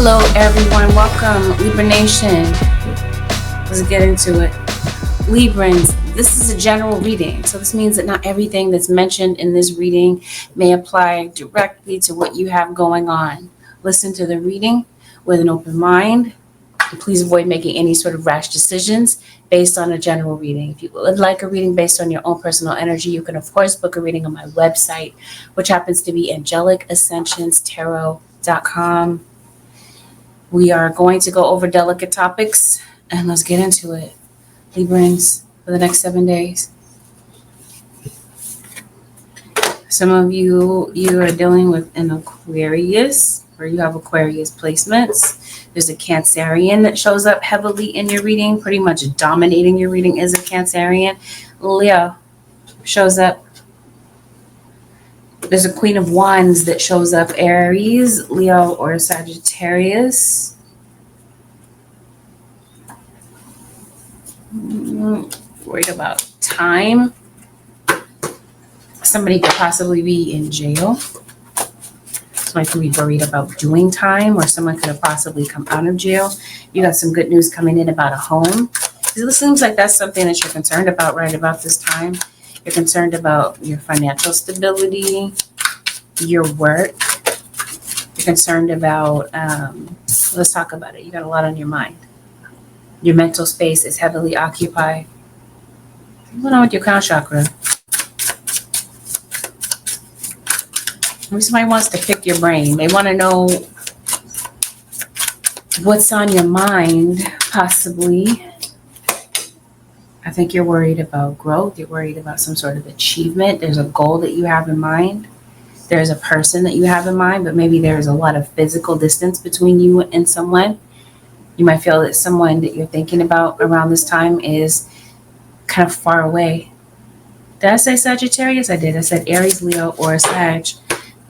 Hello everyone, welcome Libra Nation. Let's get into it. Librans, this is a general reading, so this means that not everything that's mentioned in this reading may apply directly to what you have going on. Listen to the reading with an open mind. Please avoid making any sort of rash decisions based on a general reading. If you would like a reading based on your own personal energy, you can of course book a reading on my website, which happens to be angelic-ascensions-tarot.com. We are going to go over delicate topics, and let's get into it. Librans, for the next 7 days. Some of you are dealing with an Aquarius, or you have Aquarius placements. There's a Cancerian that shows up heavily in your reading, pretty much dominating your reading is a Cancerian. Leo shows up. There's a Queen of Wands that shows up, Aries, Leo, or Sagittarius. Worried about time. Somebody could possibly be in jail. Somebody could be worried about doing time, or someone could have possibly come out of jail. You got some good news coming in about a home. It seems like that's something that you're concerned about right about this time. You're concerned about your financial stability, your work. You're concerned about, let's talk about it. You got a lot on your mind. Your mental space is heavily occupied. What's going on with your crown chakra? Maybe somebody wants to pick your brain. They want to know what's on your mind, possibly. I think you're worried about growth. You're worried about some sort of achievement. There's a goal that you have in mind. There's a person that you have in mind, but maybe there's a lot of physical distance between you and someone. You might feel that someone that you're thinking about around this time is kind of far away. Did I say Sagittarius? I did. I said Aries, Leo, or Sag.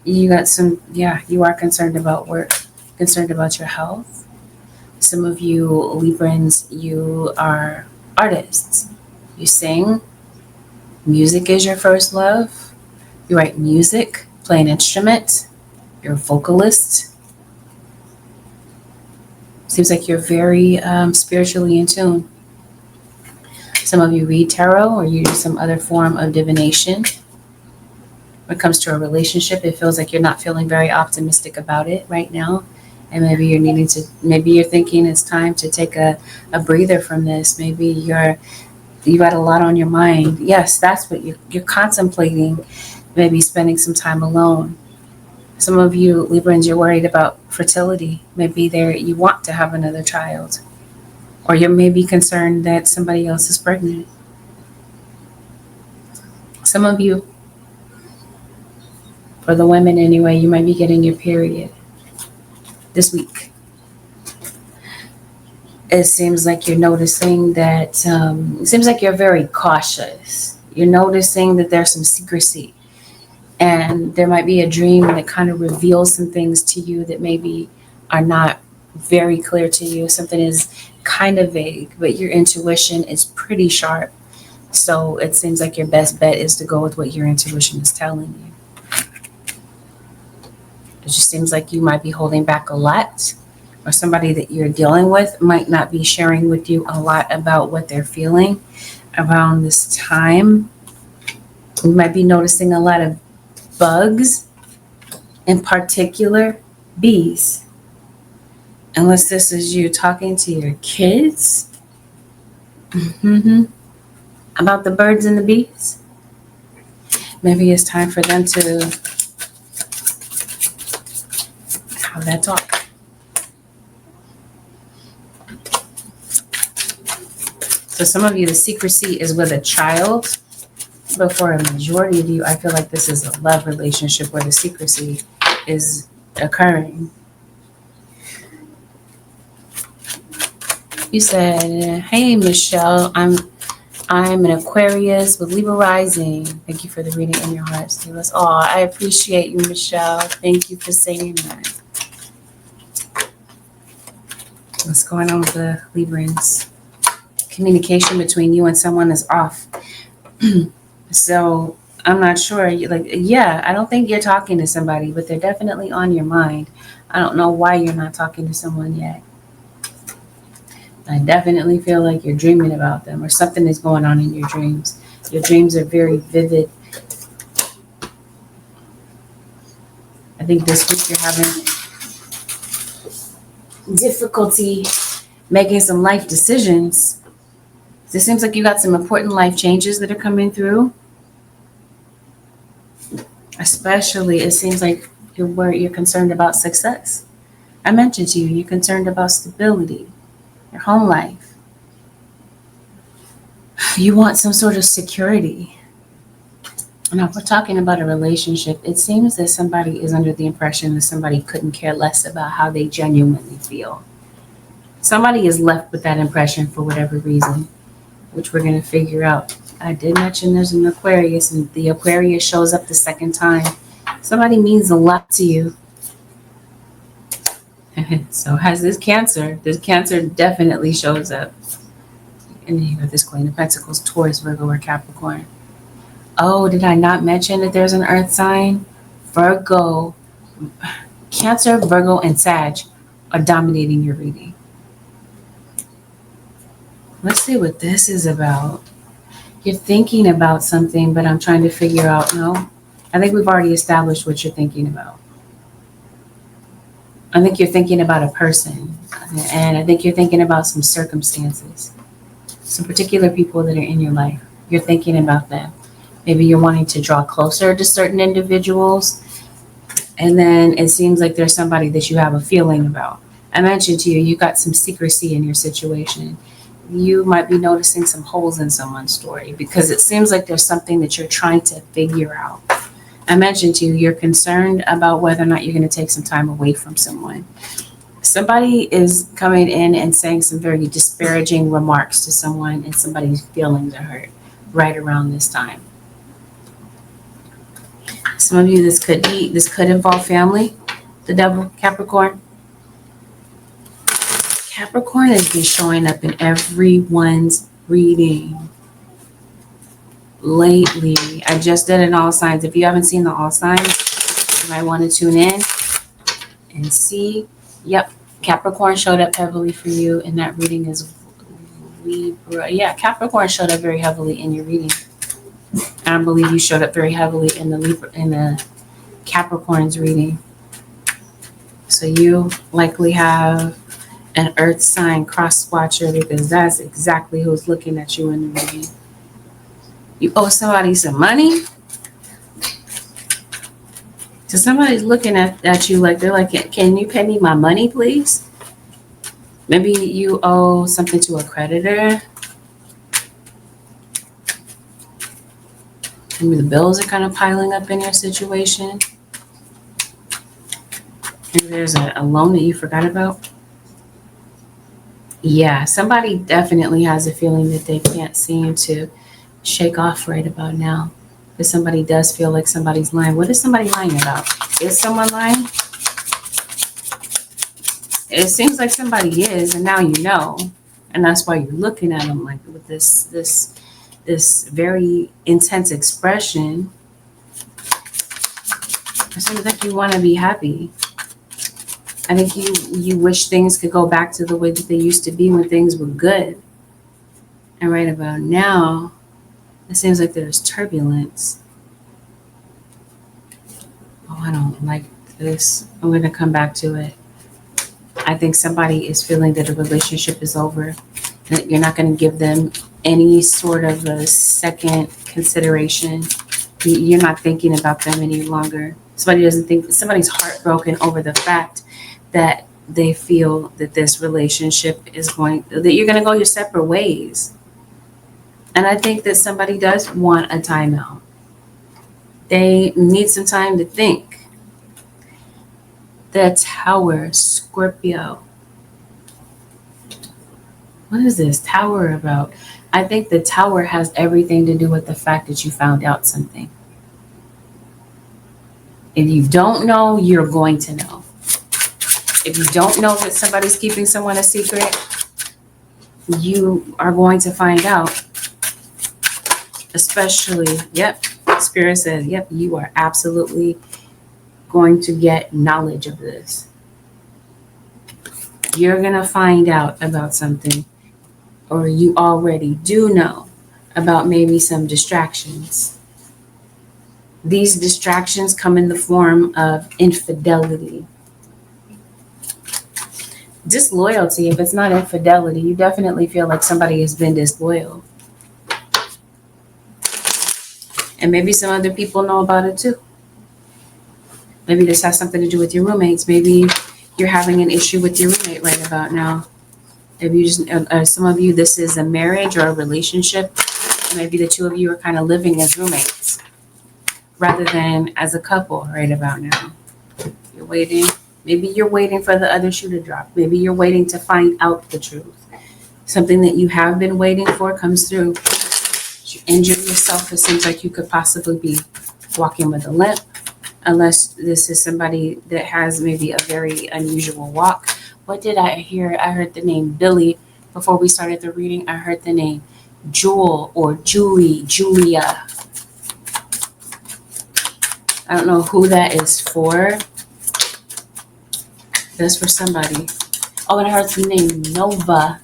You got some, you are concerned about work, concerned about your health. Some of you Librans, you are artists. You sing. Music is your first love. You write music, play an instrument. You're a vocalist. Seems like you're very spiritually in tune. Some of you read tarot, or you do some other form of divination. When it comes to a relationship, it feels like you're not feeling very optimistic about it right now. And maybe you're thinking it's time to take a breather from this. Maybe you got a lot on your mind. Yes, that's what you're contemplating, maybe spending some time alone. Some of you Librans, you're worried about fertility. Maybe you want to have another child, or you're maybe concerned that somebody else is pregnant. Some of you, for the women anyway, you might be getting your period this week. It seems like you're noticing that, it seems like you're very cautious. You're noticing that there's some secrecy, and there might be a dream that kind of reveals some things to you that maybe are not very clear to you. Something is kind of vague, but your intuition is pretty sharp. So it seems like your best bet is to go with what your intuition is telling you. It just seems like you might be holding back a lot, or somebody that you're dealing with might not be sharing with you a lot about what they're feeling around this time. You might be noticing a lot of bugs, in particular bees. Unless this is you talking to your kids about the birds and the bees. Maybe it's time for them to have that talk. So some of you, the secrecy is with a child, but for a majority of you, I feel like this is a love relationship where the secrecy is occurring. You said, "Hey Michelle, I'm an Aquarius with Libra rising. Thank you for the reading in your heart, Steelers." Oh, I appreciate you, Michelle. Thank you for saying that. What's going on with the Librans? Communication between you and someone is off. So I'm not sure. I don't think you're talking to somebody, but they're definitely on your mind. I don't know why you're not talking to someone yet. I definitely feel like you're dreaming about them or something is going on in your dreams. Your dreams are very vivid. I think this week you're having difficulty making some life decisions. It seems like you got some important life changes that are coming through. Especially, it seems like you're concerned about success. I mentioned to you, you're concerned about stability, your home life. You want some sort of security. Now, if we're talking about a relationship, it seems that somebody is under the impression that somebody couldn't care less about how they genuinely feel. Somebody is left with that impression for whatever reason, which we're going to figure out. I did mention there's an Aquarius, and the Aquarius shows up the second time. Somebody means a lot to you. So has this Cancer. This Cancer definitely shows up. And you have this Queen of Pentacles, Taurus, Virgo, or Capricorn. Oh, did I not mention that there's an Earth sign? Virgo, Cancer, Virgo, and Sag are dominating your reading. Let's see what this is about. You're thinking about something, but I'm trying to figure out, no, I think we've already established what you're thinking about. I think you're thinking about a person, and I think you're thinking about some circumstances, some particular people that are in your life. You're thinking about them. Maybe you're wanting to draw closer to certain individuals, and then it seems like there's somebody that you have a feeling about. I mentioned to you, you got some secrecy in your situation. You might be noticing some holes in someone's story because it seems like there's something that you're trying to figure out. I mentioned to you, you're concerned about whether or not you're going to take some time away from someone. Somebody is coming in and saying some very disparaging remarks to someone, and somebody's feelings are hurt right around this time. Some of you, this could involve family. The Devil, Capricorn. Capricorn has been showing up in everyone's reading lately. I just did an all signs. If you haven't seen the all signs, you might want to tune in and see. Yep, Capricorn showed up heavily for you, and that reading is Libra. Yeah, Capricorn showed up very heavily in your reading. I believe you showed up very heavily in the Capricorn's reading. So you likely have an Earth sign cross watcher, because that's exactly who's looking at you in the reading. You owe somebody some money. So somebody's looking at you like they're like, can you pay me my money, please? Maybe you owe something to a creditor. Maybe the bills are kind of piling up in your situation. Maybe there's a loan that you forgot about. Yeah, somebody definitely has a feeling that they can't seem to shake off right about now. If somebody does feel like somebody's lying. What is somebody lying about? Is someone lying? It seems like somebody is, and now you know. And that's why you're looking at them like with this very intense expression. It seems like you want to be happy. I think you wish things could go back to the way that they used to be when things were good. And right about now, it seems like there's turbulence. Oh, I don't like this. I'm going to come back to it. I think somebody is feeling that a relationship is over, that you're not going to give them any sort of a second consideration. You're not thinking about them any longer. Somebody's heartbroken over the fact that they feel that this relationship that you're going to go your separate ways. And I think that somebody does want a timeout. They need some time to think. The Tower, Scorpio. What is this Tower about? I think the Tower has everything to do with the fact that you found out something. If you don't know, you're going to know. If you don't know that somebody's keeping someone a secret, you are going to find out. Especially, yep, Spirit says, yep, you are absolutely going to get knowledge of this. You're going to find out about something, or you already do know about maybe some distractions. These distractions come in the form of infidelity. Disloyalty, if it's not infidelity, you definitely feel like somebody has been disloyal. And maybe some other people know about it too. Maybe this has something to do with your roommates. Maybe you're having an issue with your roommate right about now. Maybe you just, some of you, this is a marriage or a relationship. Maybe the two of you are kind of living as roommates rather than as a couple right about now. You're waiting. Maybe you're waiting for the other shoe to drop. Maybe you're waiting to find out the truth. Something that you have been waiting for comes through. You injure yourself. It seems like you could possibly be walking with a limp, unless this is somebody that has maybe a very unusual walk. What did I hear? I heard the name Billy. Before we started the reading, I heard the name Jewel or Julie, Julia. I don't know who that is for. That's for somebody. Oh, and I heard the name Nova.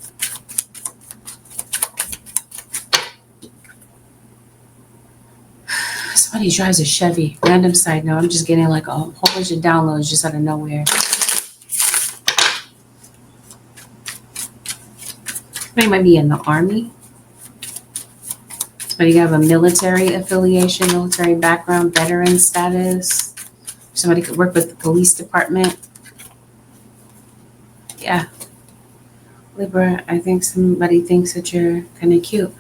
Somebody drives a Chevy. Random side note. I'm just getting like a whole bunch of downloads just out of nowhere. Somebody might be in the Army. Somebody have a military affiliation, military background, veteran status. Somebody could work with the police department. Yeah. Libra, I think somebody thinks that you're kind of cute.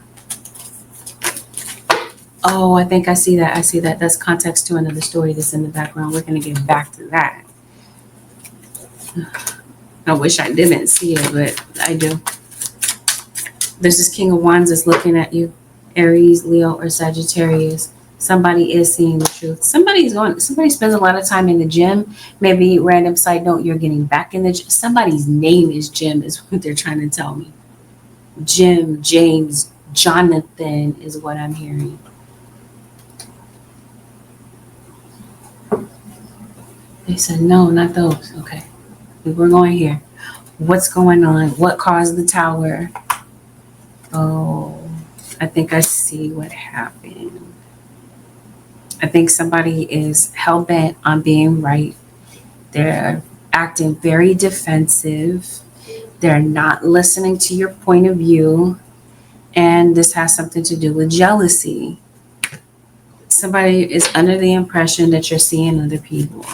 Oh, I think I see that. I see that. That's context to another story that's in the background. We're going to get back to that. I wish I didn't see it, but I do. There's this King of Wands that's looking at you. Aries, Leo, or Sagittarius. Somebody is seeing the truth. Somebody spends a lot of time in the gym. Maybe random side note, you're getting back in the gym. Somebody's name is Jim is what they're trying to tell me. Jim, James, Jonathan is what I'm hearing. They said, no, not those. Okay. We're going here. What's going on? What caused the tower? Oh, I think I see what happened. I think somebody is hell-bent on being right. They're acting very defensive. They're not listening to your point of view. And this has something to do with jealousy. Somebody is under the impression that you're seeing other people,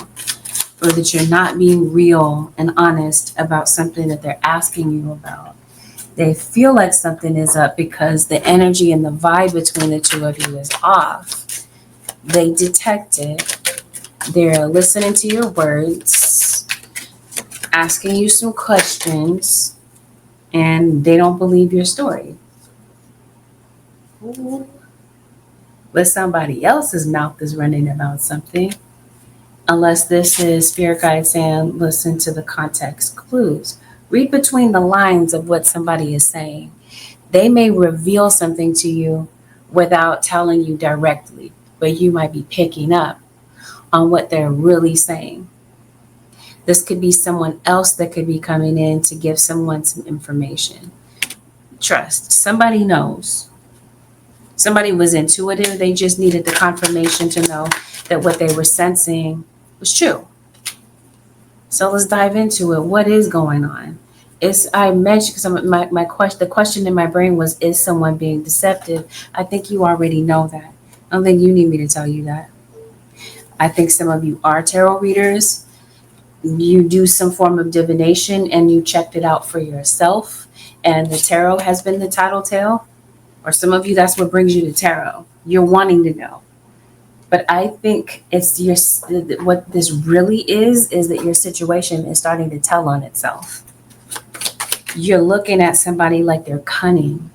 or that you're not being real and honest about something that they're asking you about. They feel like something is up because the energy and the vibe between the two of you is off. They detect it. They're listening to your words, asking you some questions, and they don't believe your story. But somebody else's mouth is running about something. Unless this is spirit guide saying, listen to the context clues. Read between the lines of what somebody is saying. They may reveal something to you without telling you directly, but you might be picking up on what they're really saying. This could be someone else that could be coming in to give someone some information. Trust. Somebody knows. Somebody was intuitive. They just needed the confirmation to know that what they were sensing was true. So let's dive into it. What is going on? I mentioned the question in my brain was, is someone being deceptive? I think you already know that. I don't think you need me to tell you that. I think some of you are tarot readers. You do some form of divination and you checked it out for yourself. And the tarot has been the tattletale. Or some of you, that's what brings you to tarot. You're wanting to know. But I think what this really is that your situation is starting to tell on itself. You're looking at somebody like they're cunning.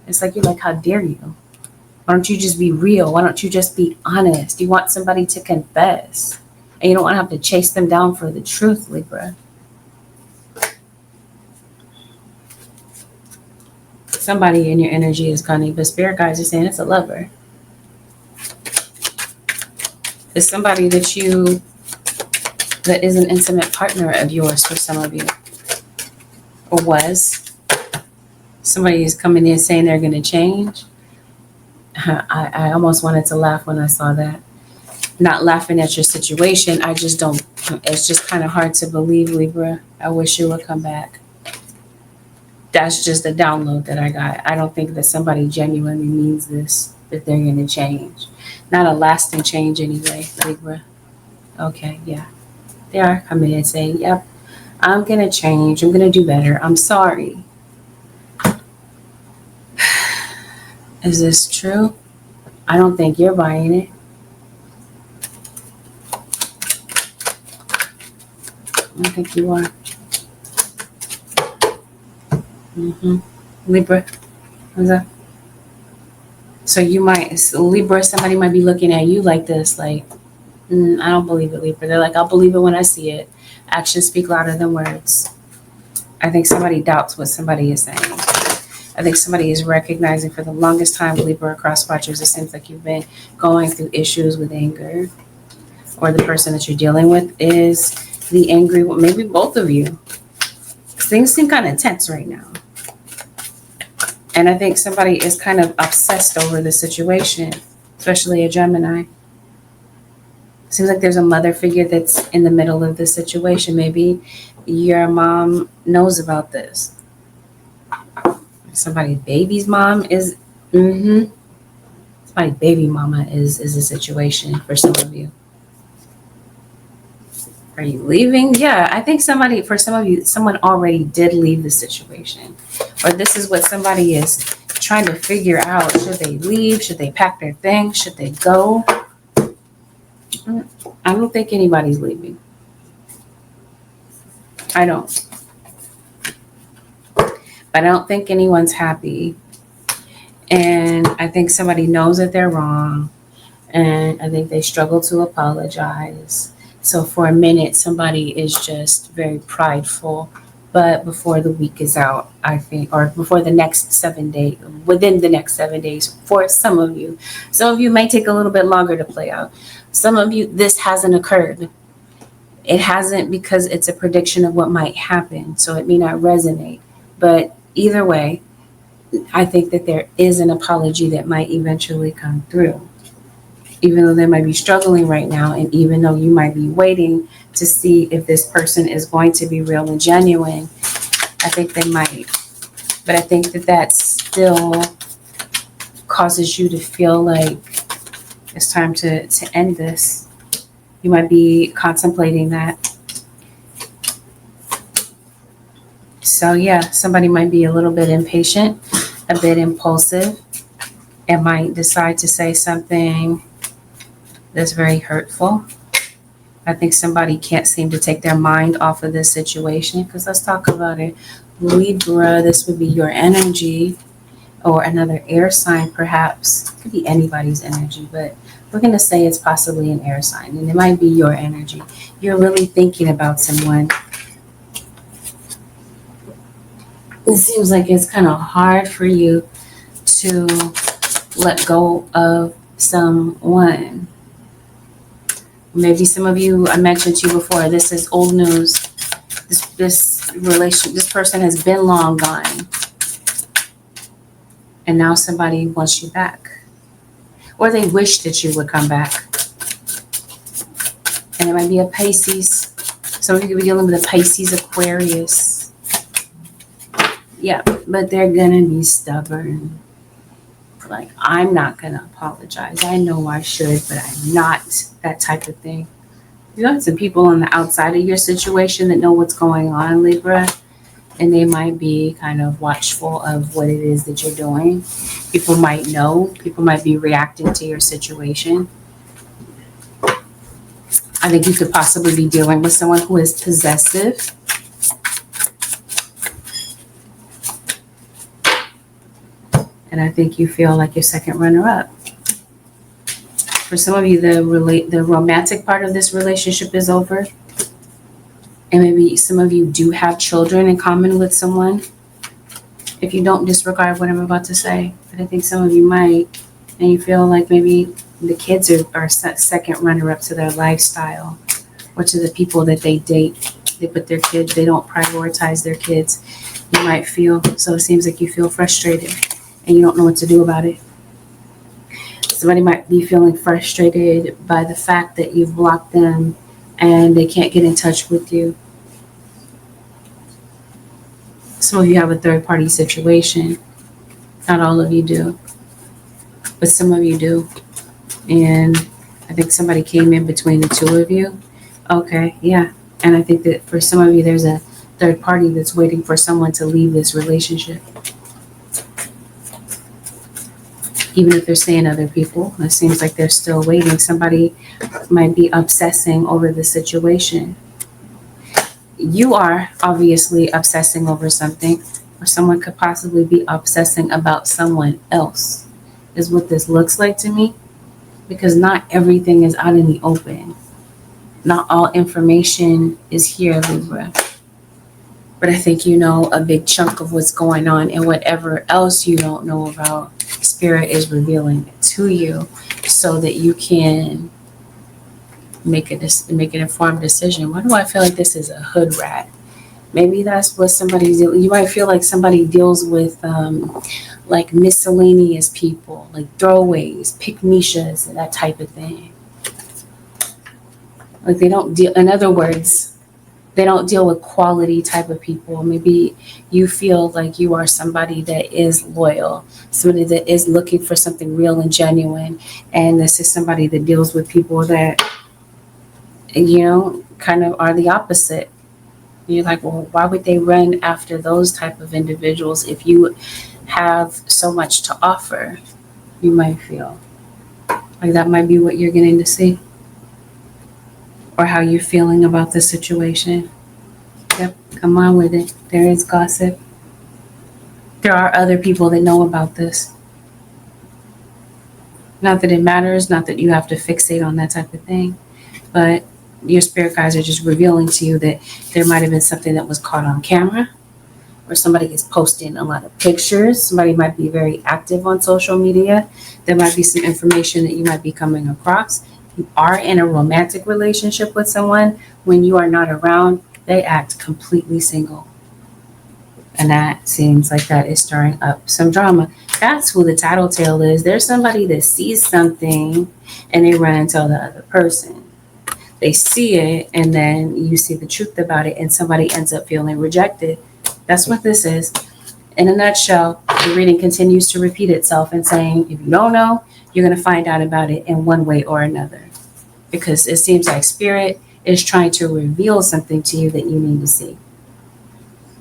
It's like, you're like, how dare you? Why don't you just be real? Why don't you just be honest? You want somebody to confess. And you don't want to have to chase them down for the truth, Libra. Somebody in your energy is cunning, but spirit guides are saying it's a lover. It's somebody that is an intimate partner of yours for some of you. or was. Somebody is coming in saying they're going to change. I almost wanted to laugh when I saw that. Not laughing at your situation. I just don't, it's just kind of hard to believe, Libra. I wish you would come back. That's just a download that I got. I don't think that somebody genuinely means this, that they're going to change. Not a lasting change anyway, Libra. Okay, yeah. They are coming in saying, yep, I'm going to change. I'm going to do better. I'm sorry. Is this true? I don't think you're buying it. I don't think you are. Libra, what's up? So you might, Libra, somebody might be looking at you like this, like, I don't believe it, Libra. They're like, I'll believe it when I see it. Actions speak louder than words. I think somebody doubts what somebody is saying. I think somebody is recognizing for the longest time, Libra cross watchers, it seems like you've been going through issues with anger, or the person that you're dealing with is the angry one, maybe both of you. Things seem kind of tense right now. And I think somebody is kind of obsessed over the situation, especially a Gemini. Seems like there's a mother figure that's in the middle of the situation. Maybe your mom knows about this. Somebody's baby's mom is, somebody's baby mama is a situation for some of you. Are you leaving? Yeah, I think somebody, for some of you, someone already did leave the situation. Or this is what somebody is trying to figure out. Should they leave? Should they pack their things? Should they go? I don't think anybody's leaving. I don't. But I don't think anyone's happy. And I think somebody knows that they're wrong. And I think they struggle to apologize. So for a minute, somebody is just very prideful. But before the week is out, I think, or before the next 7 days, within the next 7 days, for some of you may take a little bit longer to play out. Some of you, this hasn't occurred. It hasn't because it's a prediction of what might happen. So it may not resonate. But either way, I think that there is an apology that might eventually come through. Even though they might be struggling right now, and even though you might be waiting to see if this person is going to be real and genuine, I think they might. But I think that still causes you to feel like it's time to end this. You might be contemplating that. So yeah, somebody might be a little bit impatient, a bit impulsive, and might decide to say something that's very hurtful. I think somebody can't seem to take their mind off of this situation, because let's talk about it. Libra, this would be your energy, or another air sign perhaps. It could be anybody's energy, but we're going to say it's possibly an air sign, and it might be your energy. You're really thinking about someone. It seems like it's kind of hard for you to let go of someone. Maybe some of you, I mentioned to you before, this is old news. This person has been long gone. And now somebody wants you back. Or they wish that you would come back. And it might be a Pisces. Some of you could be dealing with a Pisces, Aquarius. Yeah, but they're going to be stubborn. Like, I'm not going to apologize. I know I should, but I'm not. That type of thing. You got some people on the outside of your situation that know what's going on, Libra, and they might be kind of watchful of what it is that you're doing. People might know. People might be reacting to your situation. I think you could possibly be dealing with someone who is possessive. And I think you feel like your second runner-up. For some of you, the romantic part of this relationship is over. And maybe some of you do have children in common with someone. If you don't disregard what I'm about to say. But I think some of you might. And you feel like maybe the kids are second runner-up to their lifestyle. Or to the people that they date. They put their kids, they don't prioritize their kids. You might feel, so it seems like you feel frustrated and you don't know what to do about it. Somebody might be feeling frustrated by the fact that you've blocked them and they can't get in touch with you. Some of you have a third-party situation. Not all of you do, but some of you do. And I think somebody came in between the two of you. Okay, yeah. And I think that for some of you, there's a third party that's waiting for someone to leave this relationship. Even if they're seeing other people, it seems like they're still waiting. Somebody might be obsessing over the situation. You are obviously obsessing over something, or someone could possibly be obsessing about someone else, is what this looks like to me, because not everything is out in the open. Not all information is here, Libra. But I think you know a big chunk of what's going on, and whatever else you don't know about, Spirit is revealing it to you so that you can make an informed decision. Why do I feel like this is a hood rat? Maybe that's what somebody's doing. You might feel like somebody deals with like miscellaneous people, like throwaways, pick-me-shas, and that type of thing. Like they don't deal, in other words, they don't deal with quality type of people. Maybe you feel like you are somebody that is loyal, somebody that is looking for something real and genuine. And this is somebody that deals with people that, you know, kind of are the opposite. You're like, well, why would they run after those type of individuals if you have so much to offer? You might feel like that might be what you're getting to see, or how you're feeling about the situation. Yep, come on with it. There is gossip. There are other people that know about this. Not that it matters, not that you have to fixate on that type of thing, but your spirit guides are just revealing to you that there might have been something that was caught on camera, or somebody is posting a lot of pictures. Somebody might be very active on social media. There might be some information that you might be coming across. You are in a romantic relationship with someone. When you are not around, they act completely single. And that seems like that is stirring up some drama. That's who the tattletale is. There's somebody that sees something and they run and tell the other person. They see it and then you see the truth about it and somebody ends up feeling rejected. That's what this is. In a nutshell, the reading continues to repeat itself and saying, if you don't know, you're going to find out about it in one way or another. Because it seems like Spirit is trying to reveal something to you that you need to see.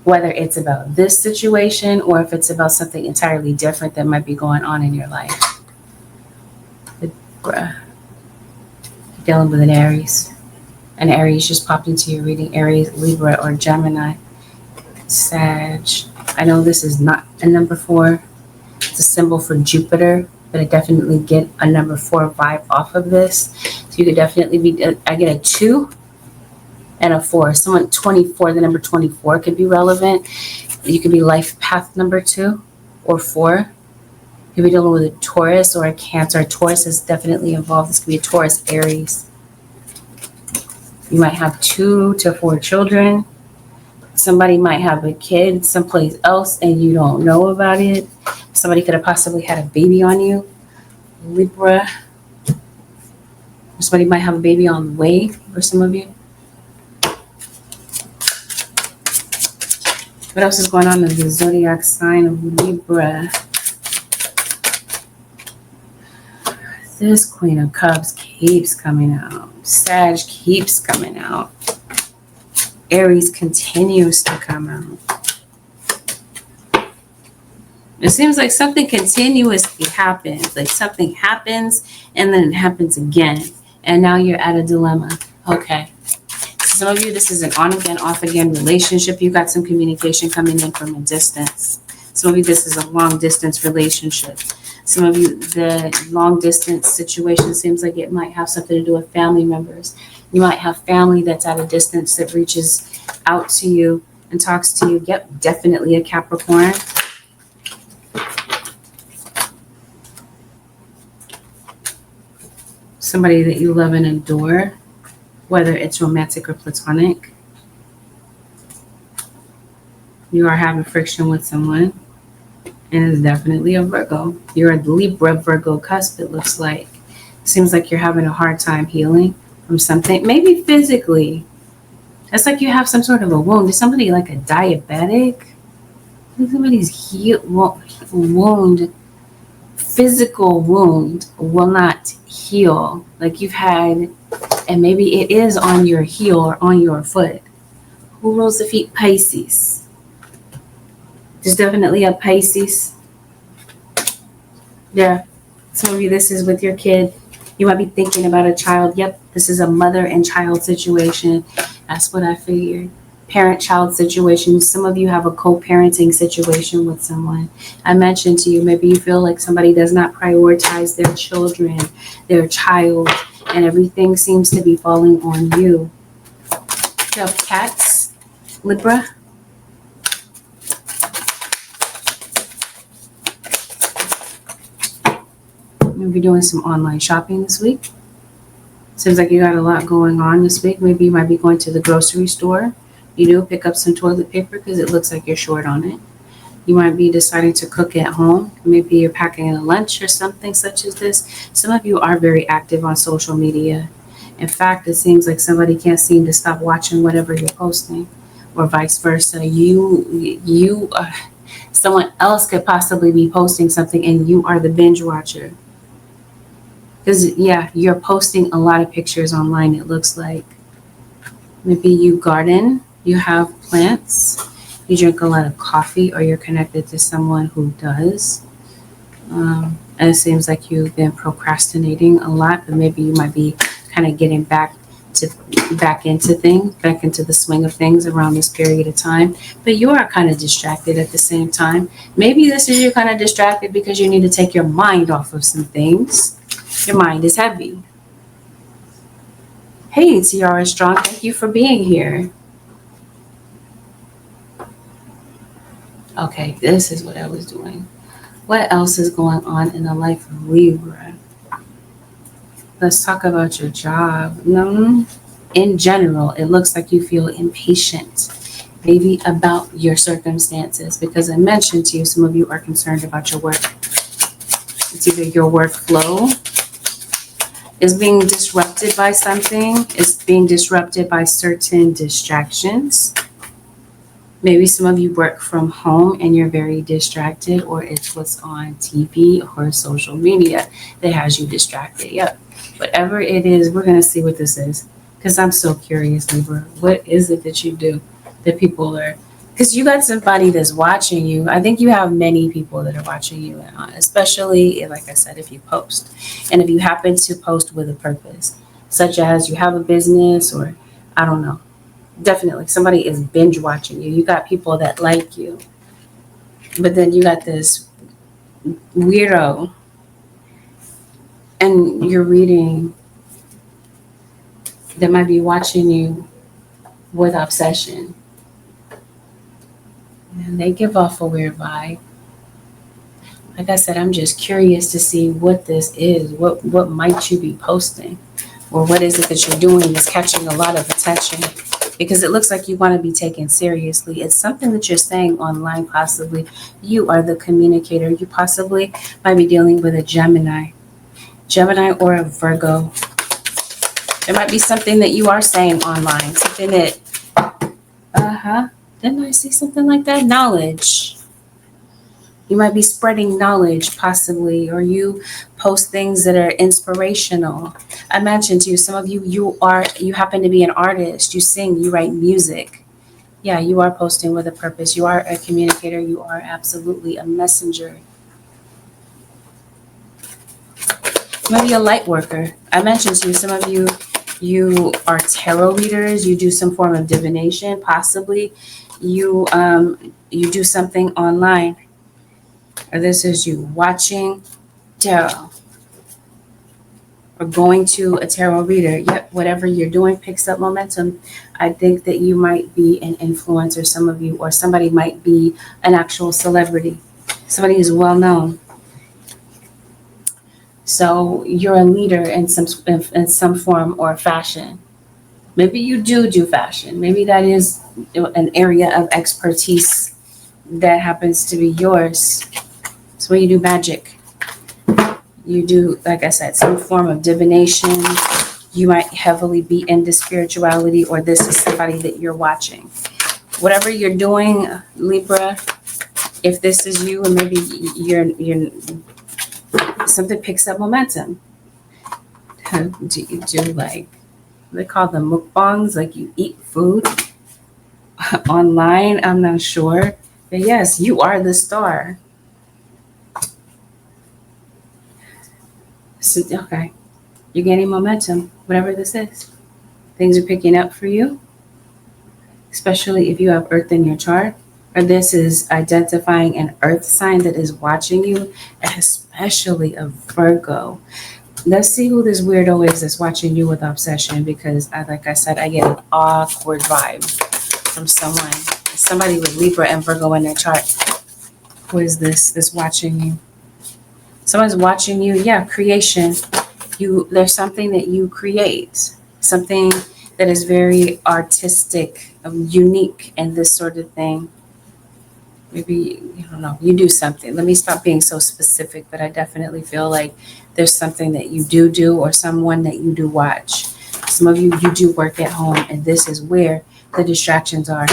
Whether it's about this situation or if it's about something entirely different that might be going on in your life. Dealing with an Aries. An Aries just popped into your reading. Aries, Libra, or Gemini. Sag. I know this is not a number 4. It's a symbol for Jupiter, but I definitely get a number 4 vibe off of this. So you could definitely be, I get a 2 and a 4. Someone 24, the number 24 could be relevant. You could be life path number 2 or 4. You could be dealing with a Taurus or a Cancer. Taurus is definitely involved. This could be a Taurus, Aries. You might have 2 to 4 children. Somebody might have a kid someplace else and you don't know about it. Somebody could have possibly had a baby on you. Libra. Somebody might have a baby on the way for some of you. What else is going on in the zodiac sign of Libra? This Queen of Cups keeps coming out. Sag keeps coming out. Aries continues to come out. It seems like something continuously happens. Like something happens and then it happens again. And now you're at a dilemma. Okay. Some of you, this is an on-again, off-again relationship. You got some communication coming in from a distance. Some of you, this is a long-distance relationship. Some of you, the long-distance situation seems like it might have something to do with family members. You might have family that's at a distance that reaches out to you and talks to you. Yep, definitely a Capricorn. Somebody that you love and adore, whether it's romantic or platonic. You are having friction with someone, and it's definitely a Virgo. You're a Libra Virgo cusp, it looks like. Seems like you're having a hard time healing from something, maybe physically. It's like you have some sort of a wound. Is somebody like a diabetic? Somebody's wound, physical wound, will not heal. Like you've had, and maybe it is on your heel or on your foot. Who rules the feet? Pisces. There's definitely a Pisces. Yeah. Some of you, this is with your kid. You might be thinking about a child. Yep, this is a mother and child situation. That's what I figured. Parent-child situation. Some of you have a co-parenting situation with someone. I mentioned to you, maybe you feel like somebody does not prioritize their children, their child, and everything seems to be falling on you. You have cats, Libra. You'll be doing some online shopping this week. Seems like you got a lot going on this week. Maybe you might be going to the grocery store. You do pick up some toilet paper because it looks like you're short on it. You might be deciding to cook at home. Maybe you're packing a lunch or something such as this. Some of you are very active on social media. In fact, it seems like somebody can't seem to stop watching whatever you're posting, or vice versa. Someone else could possibly be posting something and you are the binge watcher. Because, yeah, you're posting a lot of pictures online, it looks like. Maybe you garden, you have plants, you drink a lot of coffee, or you're connected to someone who does. And it seems like you've been procrastinating a lot, but maybe you might be kind of getting back into the swing of things around this period of time. But you are kind of distracted at the same time. Maybe this is you're kind of distracted because you need to take your mind off of some things. Your mind is heavy. Hey, Tiara Strong, thank you for being here. Okay, this is what I was doing. What else is going on in the life of Libra? Let's talk about your job. In general, it looks like you feel impatient, maybe about your circumstances, because I mentioned to you, some of you are concerned about your work. It's either your workflow is being disrupted by something, is being disrupted by certain distractions. Maybe some of you work from home and you're very distracted, or it's what's on TV or social media that has you distracted. Yep. Whatever it is, we're going to see what this is, because I'm so curious, Libra. What is it that you do that people are, because you got somebody that's watching you. I think you have many people that are watching you, especially, like I said, if you post. And if you happen to post with a purpose, such as you have a business, or I don't know, definitely somebody is binge watching you. You got people that like you. But then you got this weirdo, and you're reading, that might be watching you with obsession. And they give off a weird vibe. Like I said, I'm just curious to see what this is. What might you be posting? Or what is it that you're doing that's catching a lot of attention? Because it looks like you want to be taken seriously. It's something that you're saying online, possibly. You are the communicator. You possibly might be dealing with a Gemini or a Virgo. There might be something that you are saying online, something that, didn't I see something like that? Knowledge. You might be spreading knowledge, possibly, or you post things that are inspirational. I mentioned to you, some of you, you happen to be an artist. You sing, you write music. Yeah, you are posting with a purpose. You are a communicator. You are absolutely a messenger. Maybe a light worker. I mentioned to you, some of you are tarot readers. You do some form of divination, possibly. You do something online. Or this is you watching tarot, or going to a tarot reader. Yep, whatever you're doing picks up momentum. I think that you might be an influencer, some of you, or somebody might be an actual celebrity. Somebody who's well known. So you're a leader in some form or fashion. Maybe you do fashion. Maybe that is an area of expertise that happens to be yours. So when you do magic, you do, like I said, some form of divination. You might heavily be into spirituality, or this is somebody that you're watching. Whatever you're doing, Libra, if this is you, and maybe you're something picks up momentum. Do you do like they call them mukbangs, like you eat food online? I'm not sure, but yes, you are the star. So, okay, you're gaining momentum, whatever this is. Things are picking up for you, especially if you have Earth in your chart. Or this is identifying an Earth sign that is watching you, especially a Virgo. Let's see who this weirdo is that's watching you with obsession, because, like I said, I get an awkward vibe from somebody with Libra and Virgo in their chart. Who is this that's watching you? Someone's watching you. Yeah, creation. There's something that you create, something that is very artistic, unique, and this sort of thing. Maybe, I don't know, you do something. Let me stop being so specific, but I definitely feel like there's something that you do, or someone that you do watch. Some of you do work at home, and this is where the distractions are.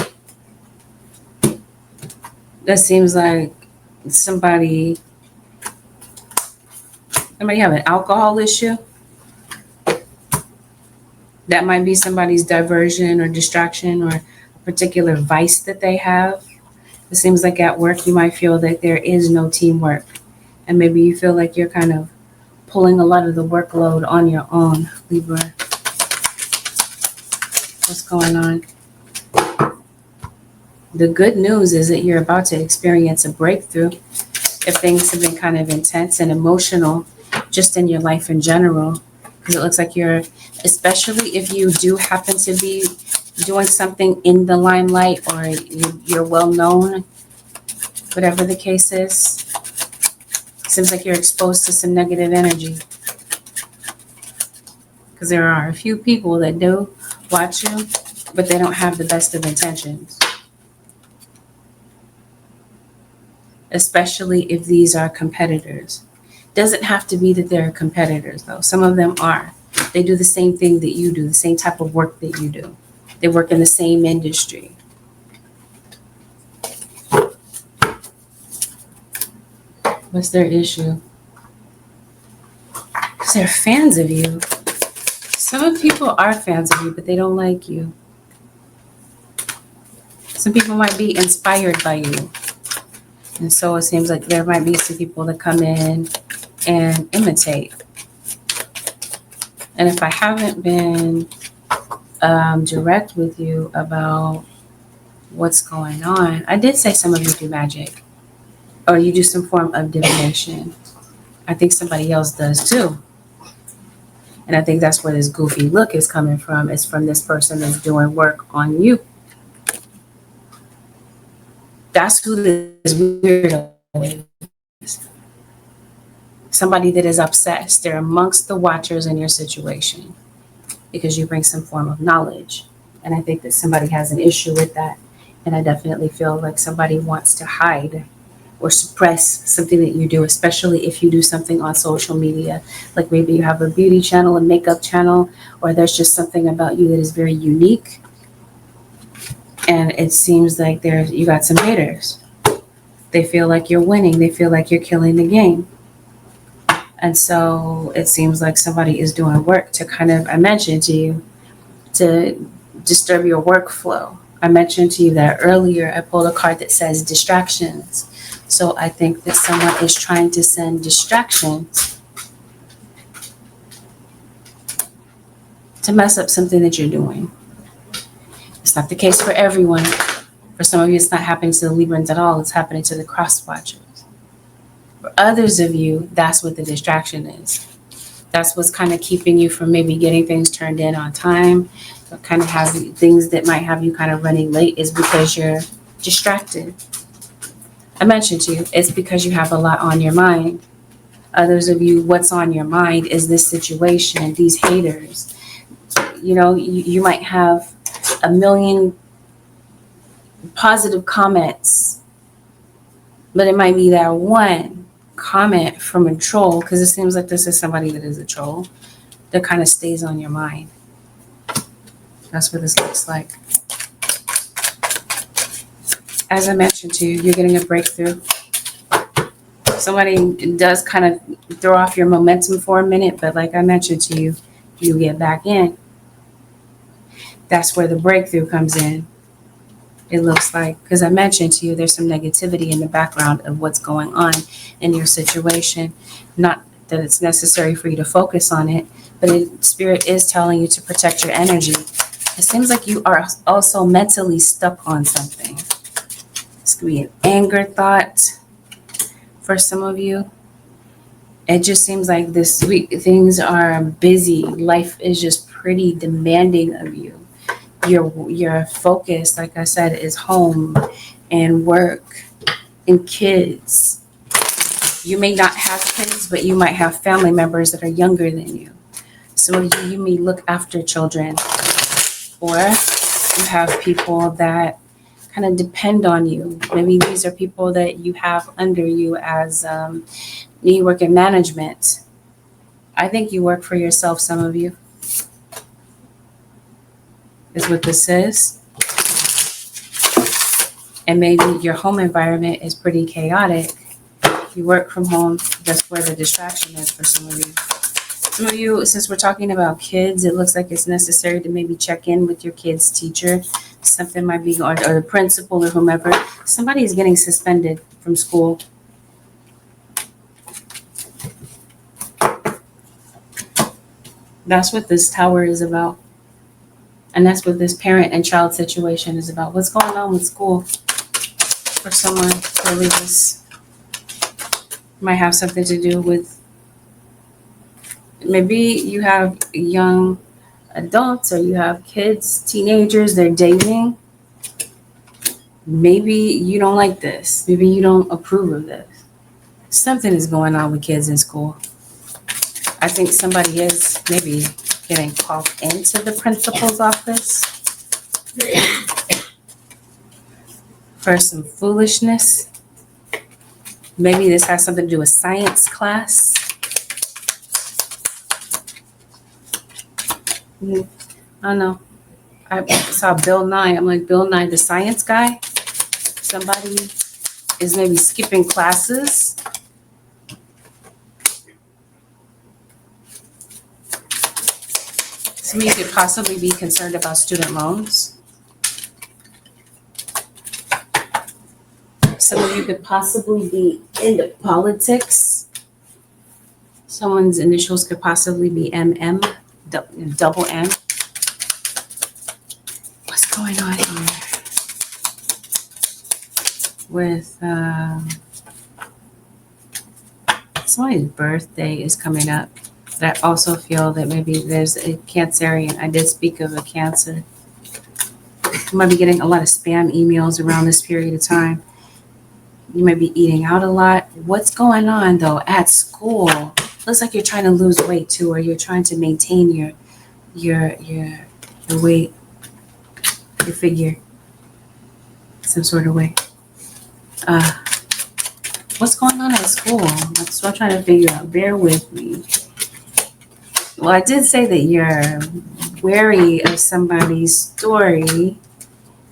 That seems like somebody have an alcohol issue. That might be somebody's diversion or distraction, or a particular vice that they have. It seems like at work you might feel that there is no teamwork, and maybe you feel like you're kind of pulling a lot of the workload on your own, Libra. What's going on? The good news is that you're about to experience a breakthrough. If things have been kind of intense and emotional just in your life in general, because it looks like you're, especially if you do happen to be doing something in the limelight, or you're well known, whatever the case is, seems like you're exposed to some negative energy. Because there are a few people that do watch you, but they don't have the best of intentions. Especially if these are competitors. Doesn't have to be that they're competitors, though. Some of them are. They do the same thing that you do, the same type of work that you do. They work in the same industry. What's their issue? Because they're fans of you. Some people are fans of you, but they don't like you. Some people might be inspired by you. And so it seems like there might be some people that come in and imitate. And if I haven't been direct with you about what's going on, I did say some of you do magic, or you do some form of divination. I think somebody else does too. And I think that's where this goofy look is coming from. It's from this person that's doing work on you. That's who this weirdo is. Somebody that is obsessed. They're amongst the watchers in your situation because you bring some form of knowledge. And I think that somebody has an issue with that. And I definitely feel like somebody wants to hide or suppress something that you do, especially if you do something on social media. Like maybe you have a beauty channel, a makeup channel, or there's just something about you that is very unique. And it seems like you got some haters. They feel like you're winning. They feel like you're killing the game. And so it seems like somebody is doing work to kind of, I mentioned to you, to disturb your workflow. I mentioned to you that earlier I pulled a card that says distractions. So I think that someone is trying to send distractions to mess up something that you're doing. It's not the case for everyone. For some of you, it's not happening to the Librans at all. It's happening to the cross watchers. For others of you, that's what the distraction is. That's what's kind of keeping you from maybe getting things turned in on time, or kind of have things that might have you kind of running late, is because you're distracted. I mentioned to you, it's because you have a lot on your mind. Others of you, what's on your mind is this situation, these haters. You know, you might have a million positive comments But it might be that one comment from a troll, because it seems like this is somebody that is a troll, that kind of stays on your mind. That's what this looks like. As I mentioned to you, you're getting a breakthrough. Somebody does kind of throw off your momentum for a minute, but like I mentioned to you, you get back in. That's where the breakthrough comes in. It looks like, because I mentioned to you, there's some negativity in the background of what's going on in your situation. Not that it's necessary for you to focus on it, but Spirit is telling you to protect your energy. It seems like you are also mentally stuck on something. This could be an anger thought for some of you. It just seems like this week things are busy. Life is just pretty demanding of you. Your focus, like I said, is home and work and kids. You may not have kids, but you might have family members that are younger than you. So you may look after children, or you have people that kind of depend on you. Maybe these are people that you have under you as you work in management. I think you work for yourself, some of you, is what this is. And maybe your home environment is pretty chaotic. You work from home. That's where the distraction is for some of you. Some of you, since we're talking about kids, it looks like it's necessary to maybe check in with your kid's teacher. Something might be going, or the principal or whomever. Somebody is getting suspended from school. That's what this tower is about. And that's what this parent and child situation is about. What's going on with school for someone? Really, this might have something to do with, maybe you have young adults or you have kids, teenagers, they're dating. Maybe you don't like this. Maybe you don't approve of this. Something is going on with kids in school. I think somebody is maybe getting called into the principal's office for some foolishness. Maybe this has something to do with science class. I don't know. I saw Bill Nye. I'm like, Bill Nye, the science guy? Somebody is maybe skipping classes. Some of you could possibly be concerned about student loans. Some of you could possibly be into politics. Someone's initials could possibly be MM, double M. What's going on here? With somebody's birthday is coming up. But I also feel that maybe there's a Cancerian. I did speak of a Cancer. You might be getting a lot of spam emails around this period of time. You might be eating out a lot. What's going on though at school? Looks like you're trying to lose weight too, or you're trying to maintain your weight, your figure, some sort of way. What's going on at school? That's what I'm trying to figure out. Bear with me. Well, I did say that you're wary of somebody's story.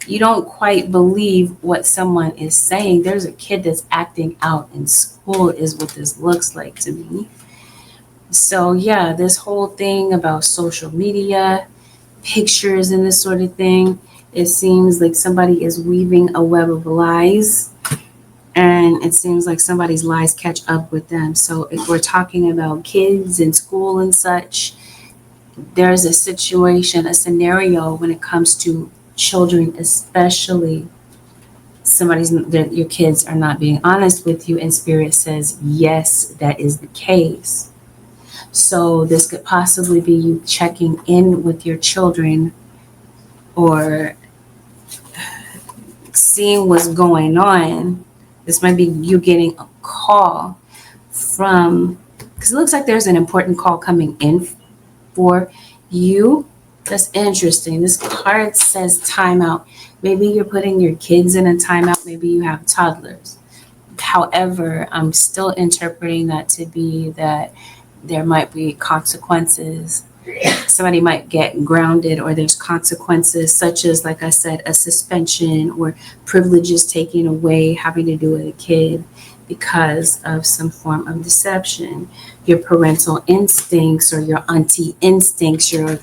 You don't quite believe what someone is saying. There's a kid that's acting out in school is what this looks like to me. So yeah, this whole thing about social media, pictures and this sort of thing, it seems like somebody is weaving a web of lies, and it seems like somebody's lies catch up with them. So if we're talking about kids in school and such, there's a situation, a scenario when it comes to children, especially your kids are not being honest with you, and Spirit says yes, that is the case. So this could possibly be you checking in with your children or seeing what's going on. This might be you getting a call from, because it looks like there's an important call coming in for you. That's interesting. This card says timeout. Maybe you're putting your kids in a timeout. Maybe you have toddlers. However, I'm still interpreting that to be that there might be consequences. Somebody might get grounded, or there's consequences such as, like I said, a suspension or privileges taken away having to do with a kid because of some form of deception. Your parental instincts or your auntie instincts, your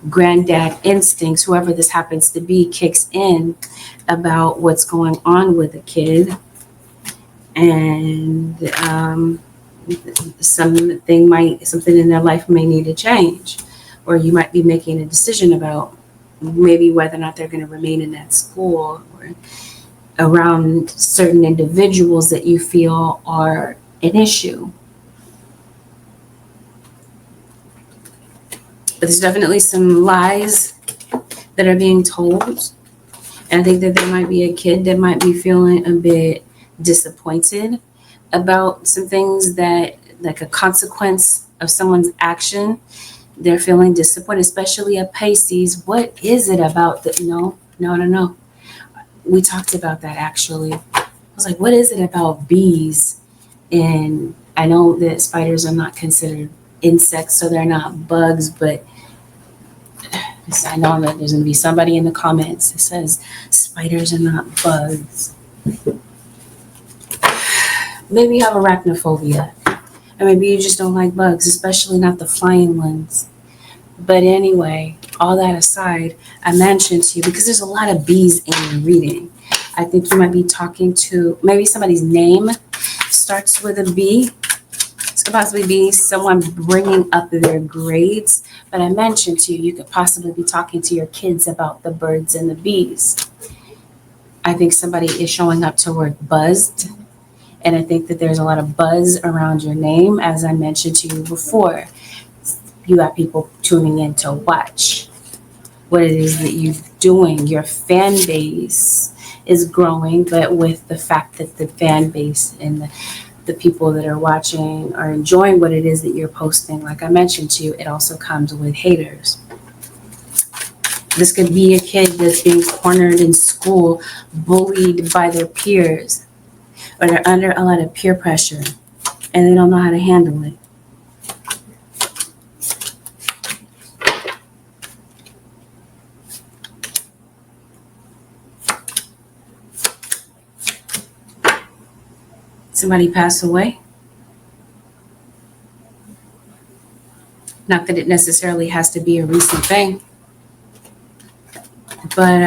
granddad instincts, whoever this happens to be, kicks in about what's going on with a kid. And something in their life may need to change, or you might be making a decision about maybe whether or not they're going to remain in that school, or around certain individuals that you feel are an issue. But there's definitely some lies that are being told. And I think that there might be a kid that might be feeling a bit disappointed about some things that, like a consequence of someone's action. They're feeling disappointed, especially a Pisces. What is it about that? No. We talked about that actually. I was like, what is it about bees? And I know that spiders are not considered insects, so they're not bugs, but I know that there's going to be somebody in the comments that says spiders are not bugs. Maybe you have arachnophobia, or maybe you just don't like bugs, especially not the flying ones. But anyway, all that aside, I mentioned to you, because there's a lot of bees in your reading. I think you might be talking to, maybe somebody's name starts with a B. It could possibly be someone bringing up their grades. But I mentioned to you, you could possibly be talking to your kids about the birds and the bees. I think somebody is showing up to work buzzed. And I think that there's a lot of buzz around your name, as I mentioned to you before. You have people tuning in to watch what it is that you're doing. Your fan base is growing, but with the fact that the fan base and the people that are watching are enjoying what it is that you're posting, like I mentioned to you, it also comes with haters. This could be a kid that's being cornered in school, bullied by their peers, or they're under a lot of peer pressure and they don't know how to handle it. Somebody passed away. Not that it necessarily has to be a recent thing, but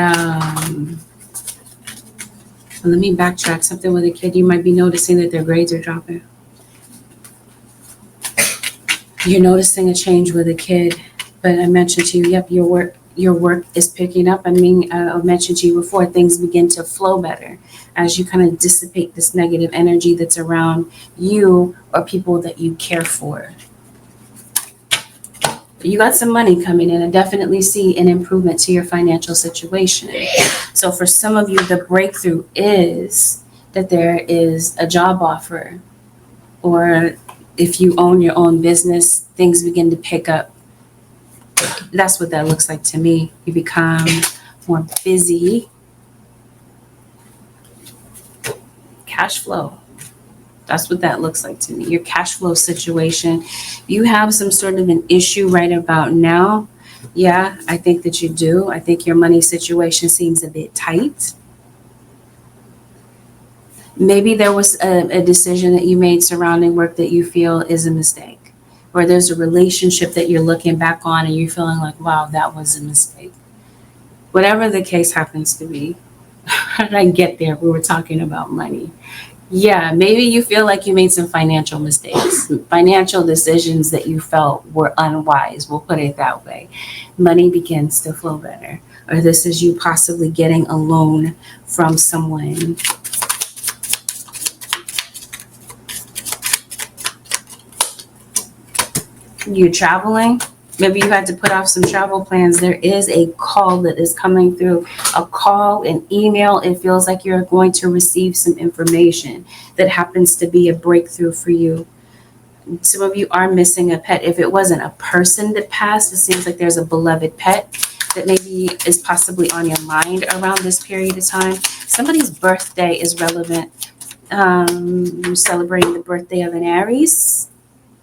let me backtrack. Something with a kid, you might be noticing that their grades are dropping. You're noticing a change with a kid, but I mentioned to you, yep, your work is picking up. I mean, I mentioned to you before, things begin to flow better as you kind of dissipate this negative energy that's around you or people that you care for. You got some money coming in. I definitely see an improvement to your financial situation. So for some of you, the breakthrough is that there is a job offer, or if you own your own business, things begin to pick up. That's what that looks like to me. You become more busy. Cash flow. That's what that looks like to me. Your cash flow situation. You have some sort of an issue right about now. Yeah, I think that you do. I think your money situation seems a bit tight. Maybe there was a decision that you made surrounding work that you feel is a mistake. Or there's a relationship that you're looking back on and you're feeling like, wow, that was a mistake. Whatever the case happens to be. How did I get there? We were talking about money. Yeah, maybe you feel like you made some financial mistakes, financial decisions that you felt were unwise. We'll put it that way. Money begins to flow better. Or this is you possibly getting a loan from someone. You're traveling. Maybe you had to put off some travel plans. There is a call that is coming through, a call, an email. It feels like you're going to receive some information that happens to be a breakthrough for you. Some of you are missing a pet. If it wasn't a person that passed, it seems like there's a beloved pet that maybe is possibly on your mind around this period of time. Somebody's birthday is relevant celebrating the birthday of an Aries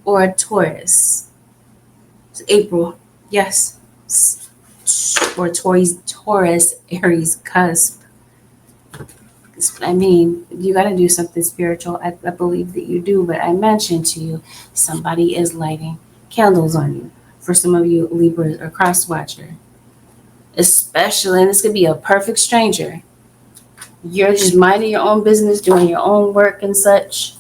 or a Taurus. It's April, yes. Or Taurus, Aries cusp. I mean, you got to do something spiritual. I believe that you do, but I mentioned to you, somebody is lighting candles on you. For some of you, Libras or cross watcher, especially, and this could be a perfect stranger. You're just minding your own business, doing your own work and such.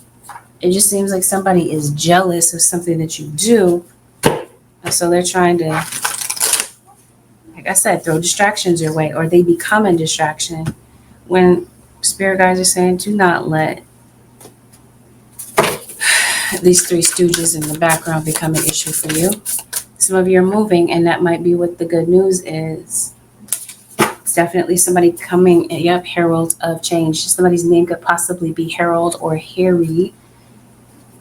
It just seems like somebody is jealous of something that you do. And so they're trying to, like I said, throw distractions your way, or they become a distraction when spirit guides are saying, do not let these three stooges in the background become an issue for you. Some of you are moving, and that might be what the good news is. It's definitely somebody coming, yep, herald of change. Somebody's name could possibly be Harold or Harry.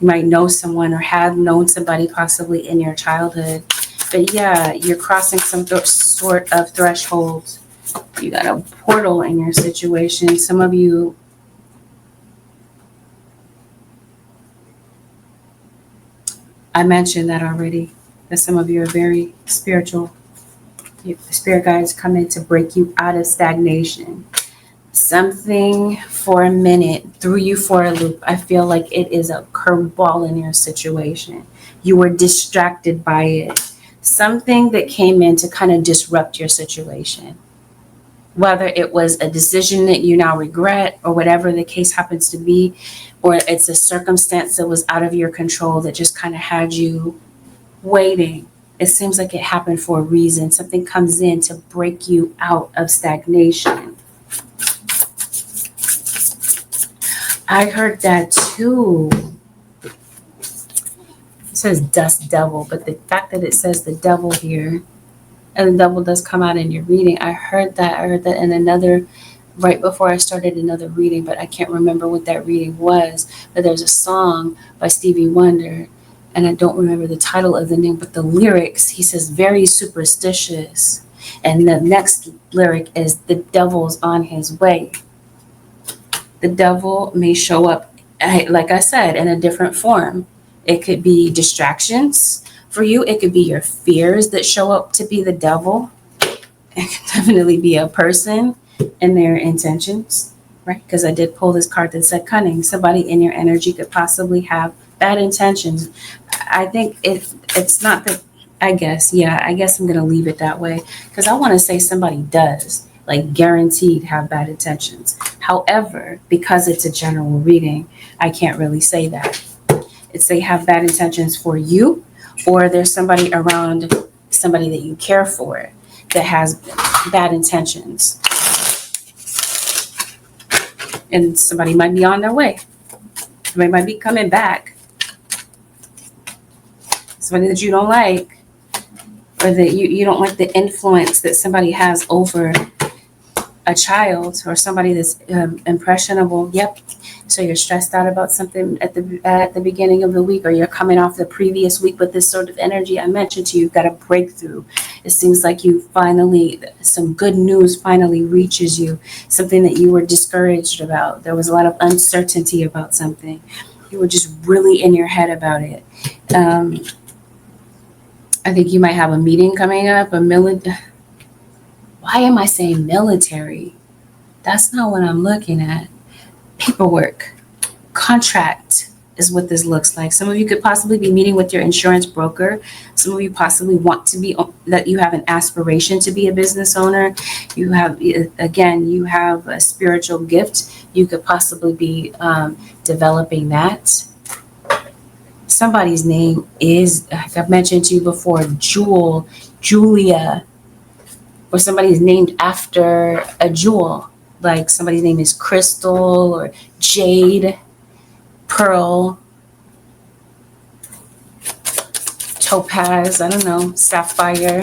You might know someone or have known somebody possibly in your childhood. But yeah, you're crossing some sort of threshold. You got a portal in your situation. Some of you, I mentioned that already, that some of you are very spiritual. Spirit guides come in to break you out of stagnation. Something for a minute threw you for a loop. I feel like it is a curveball in your situation. You were distracted by it. Something that came in to kind of disrupt your situation. Whether it was a decision that you now regret or whatever the case happens to be, or it's a circumstance that was out of your control that just kind of had you waiting. It seems like it happened for a reason. Something comes in to break you out of stagnation. I heard that too. It says dust devil, but the fact that it says the devil here, and the devil does come out in your reading. I heard that in another, right before I started another reading, but I can't remember what that reading was. But there's a song by Stevie Wonder, and I don't remember the title of the name, but the lyrics, he says, very superstitious. And the next lyric is, the devil's on his way. The devil may show up, like I said, in a different form. It could be distractions. For you, it could be your fears that show up to be the devil. It could definitely be a person and their intentions, right? Because I did pull this card that said cunning. Somebody in your energy could possibly have bad intentions. I think it's not that, I guess I'm going to leave it that way, because I want to say somebody does, like guaranteed have bad intentions. However, because it's a general reading, I can't really say that. It's they have bad intentions for you, or there's somebody around, somebody that you care for that has bad intentions. And somebody might be on their way. Somebody might be coming back. Somebody that you don't like, or that you don't like the influence that somebody has over a child or somebody that's impressionable. Yep. So you're stressed out about something at the beginning of the week, or you're coming off the previous week with this sort of energy. I mentioned to you, you've got a breakthrough. It seems like you finally, some good news finally reaches you, something that you were discouraged about. There was a lot of uncertainty about something. You were just really in your head about it. I think you might have a meeting coming up, why am I saying military? That's not what I'm looking at. Paperwork, contract is what this looks like. Some of you could possibly be meeting with your insurance broker. Some of you possibly want to be, that you have an aspiration to be a business owner. You have a spiritual gift. You could possibly be developing that. Somebody's name is, like I've mentioned to you before, Julia, or somebody's named after a jewel. Like somebody's name is Crystal or Jade, Pearl, Topaz, I don't know, Sapphire.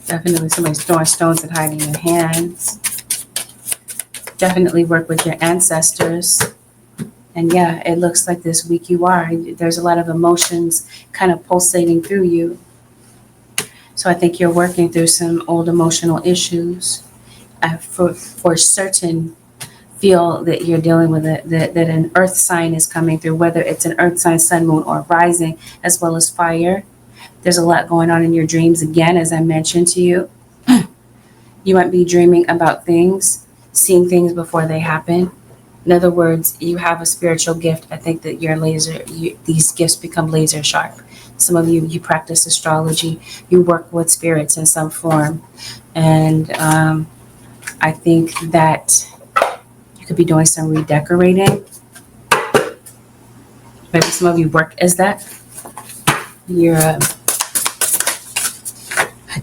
Definitely somebody's throwing stones and hiding your hands. Definitely work with your ancestors. And yeah, it looks like this week there's a lot of emotions kind of pulsating through you. So I think you're working through some old emotional issues. for certain feel that you're dealing with it, that an earth sign is coming through, whether it's an earth sign, sun, moon, or rising, as well as fire. There's a lot going on in your dreams. Again, as I mentioned to you, you might be dreaming about things, seeing things before they happen. In other words, you have a spiritual gift. I think that these gifts become laser sharp. Some of you practice astrology, you work with spirits in some form. And I think that you could be doing some redecorating. Maybe some of you work as that. You're a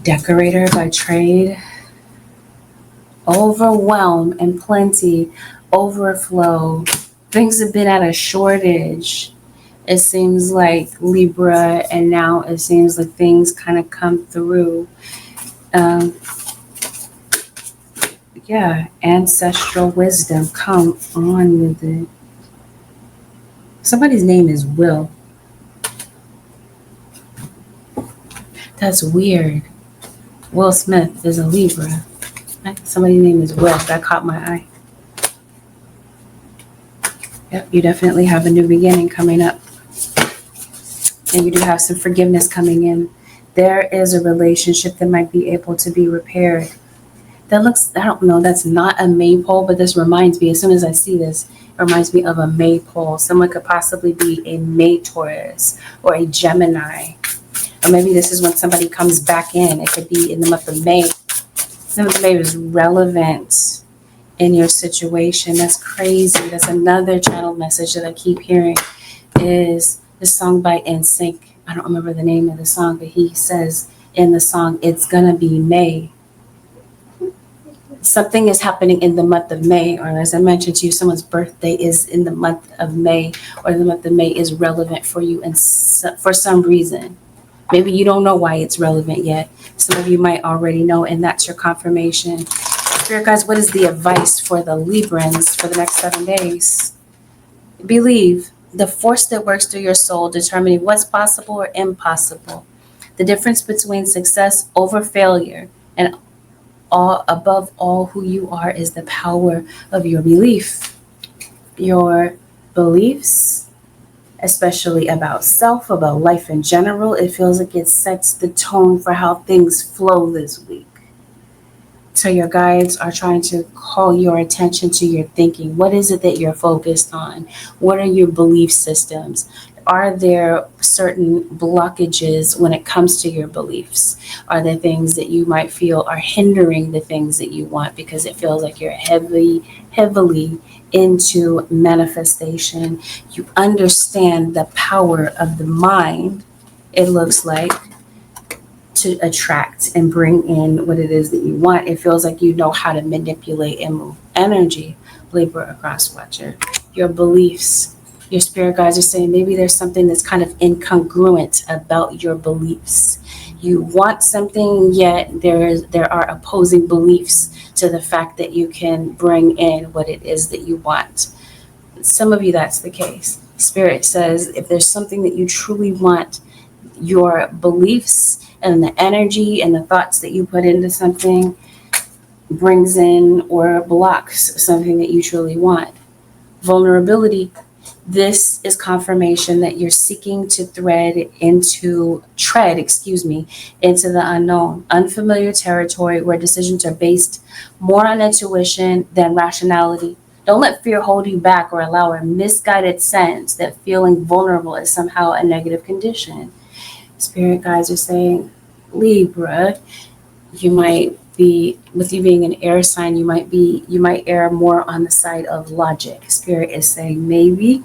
decorator by trade. Overwhelm and plenty, overflow. Things have been at a shortage. It seems like Libra, and now it seems like things kind of come through. Yeah, ancestral wisdom. Come on with it. Somebody's name is Will. That's weird. Will Smith is a Libra. Somebody's name is Will. That caught my eye. Yep, you definitely have a new beginning coming up. And you do have some forgiveness coming in. There is a relationship that might be able to be repaired. That looks, I don't know, that's not a maypole, but this reminds me, as soon as I see this, it reminds me of a maypole. Someone could possibly be a May Taurus or a Gemini. Or maybe this is when somebody comes back in. It could be in the month of May. The month of May is relevant in your situation. That's crazy. That's another channel message that I keep hearing is the song by NSYNC. I don't remember the name of the song, but he says in the song, it's gonna be May. Something is happening in the month of May, or as I mentioned to you, someone's birthday is in the month of May, or the month of May is relevant for you and for some reason. Maybe you don't know why it's relevant yet. Some of you might already know, and that's your confirmation. Spirit guys, what is the advice for the Librans for the next 7 days? Believe the force that works through your soul, determining what's possible or impossible. The difference between success over failure and above all who you are is the power of your belief. Your beliefs, especially about self, about life in general, it feels like it sets the tone for how things flow this week. So your guides are trying to call your attention to your thinking. What is it that you're focused on? What are your belief systems? Are there certain blockages when it comes to your beliefs? Are there things that you might feel are hindering the things that you want because it feels like you're heavily into manifestation? You understand the power of the mind, it looks like, to attract and bring in what it is that you want. It feels like you know how to manipulate and move energy. Libra across watcher. Your beliefs. Your spirit guides are saying maybe there's something that's kind of incongruent about your beliefs. You want something, yet there are opposing beliefs to the fact that you can bring in what it is that you want. Some of you, that's the case. Spirit says if there's something that you truly want, your beliefs and the energy and the thoughts that you put into something brings in or blocks something that you truly want. Vulnerability. This is confirmation that you're seeking to tread into the unknown, unfamiliar territory where decisions are based more on intuition than rationality. Don't let fear hold you back or allow a misguided sense that feeling vulnerable is somehow a negative condition. Spirit guides are saying, Libra, you might be, with you being an air sign, you might err more on the side of logic. Spirit is saying maybe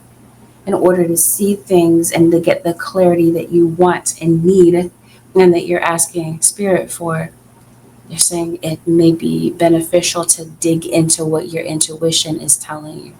in order to see things and to get the clarity that you want and need and that you're asking Spirit for, you're saying it may be beneficial to dig into what your intuition is telling you.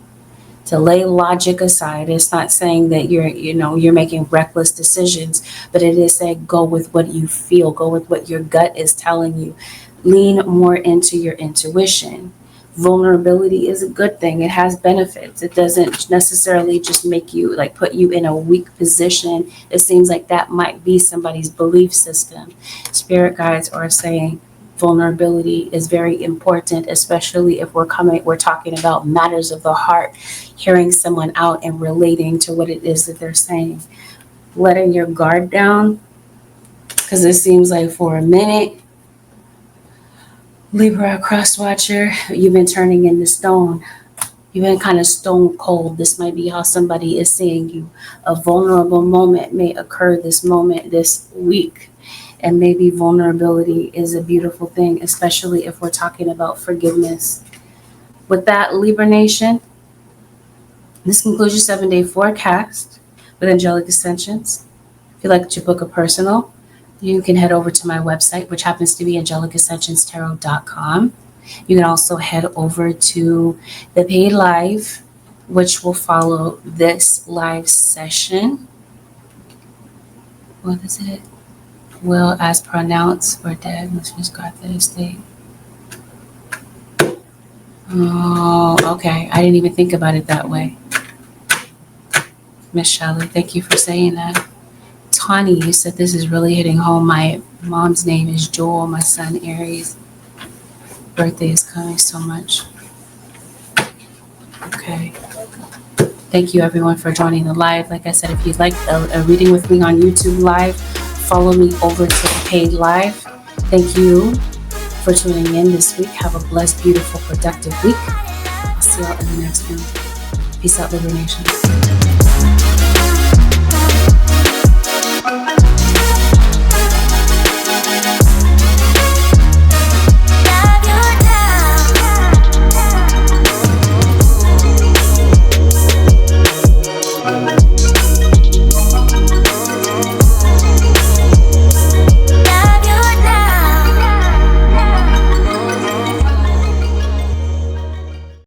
To lay logic aside. It's not saying that you're making reckless decisions, but it is saying go with what you feel, go with what your gut is telling you. Lean more into your intuition. Vulnerability is a good thing. It has benefits. It doesn't necessarily just make you put you in a weak position. It seems like that might be somebody's belief system. Spirit guides are saying vulnerability is very important, especially if we're talking about matters of the heart, hearing someone out and relating to what it is that they're saying. Letting your guard down, because it seems like for a minute, Libra cross watcher, you've been turning into stone. You've been kind of stone cold. This might be how somebody is seeing you. A vulnerable moment may occur this week. And maybe vulnerability is a beautiful thing, especially if we're talking about forgiveness. With that, Libra Nation, this concludes your 7-day forecast with angelic ascensions. If you'd like to book a personal, you can head over to my website, which happens to be angelicascensionstarot.com. You can also head over to the paid live, which will follow this live session. What is it? Will as pronounced or dead, which is God that is state. Oh, okay. I didn't even think about it that way. Miss Shelley, thank you for saying that. Tawny, you said this is really hitting home. My mom's name is Joel, my son Aries. Birthday is coming so much. Okay. Thank you everyone for joining the live. Like I said, if you'd like a reading with me on YouTube live, follow me over to the paid live. Thank you for tuning in this week. Have a blessed, beautiful, productive week. I'll see y'all in the next one. Peace out, Libra Nation.